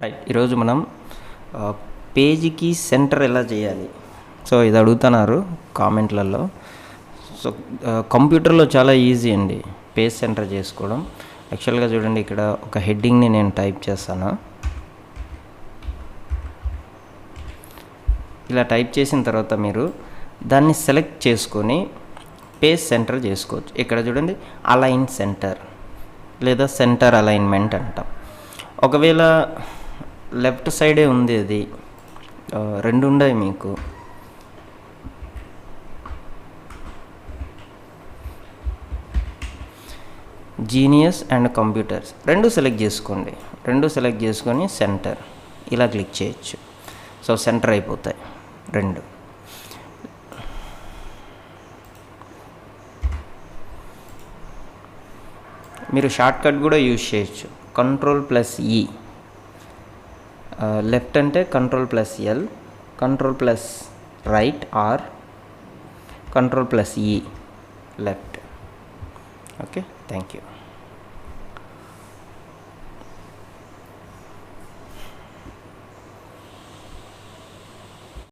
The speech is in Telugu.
రైట్. ఈరోజు మనం పేజీకి సెంటర్ ఎలా చేయాలి, సో ఇది అడుగుతున్నారు కామెంట్లలో. సో కంప్యూటర్లో చాలా ఈజీ అండి పేజ్ సెంటర్ చేసుకోవడం. యాక్చువల్గా చూడండి, ఇక్కడ ఒక హెడ్డింగ్ని నేను టైప్ చేస్తాను. ఇలా టైప్ చేసిన తర్వాత మీరు దాన్ని సెలెక్ట్ చేసుకొని పేజ్ సెంటర్ చేసుకోవచ్చు. ఇక్కడ చూడండి, అలైన్ సెంటర్ లేదా సెంటర్ అలైన్మెంట్ అంటాం. ఒకవేళ లెఫ్ట్ సైడే ఉంది, అది రెండు ఉన్నాయి మీకు. జీనియస్ అండ్ కంప్యూటర్స్ రెండు సెలెక్ట్ చేసుకోండి. రెండు సెలెక్ట్ చేసుకొని సెంటర్ ఇలా క్లిక్ చేయొచ్చు. సో సెంటర్ అయిపోతాయి రెండు. మీరు షార్ట్ కట్ కూడా యూజ్ చేయొచ్చు. Ctrl+E, లెఫ్ట్ అంటే Ctrl+L, Ctrl+right or Ctrl+E left. Okay, thank you.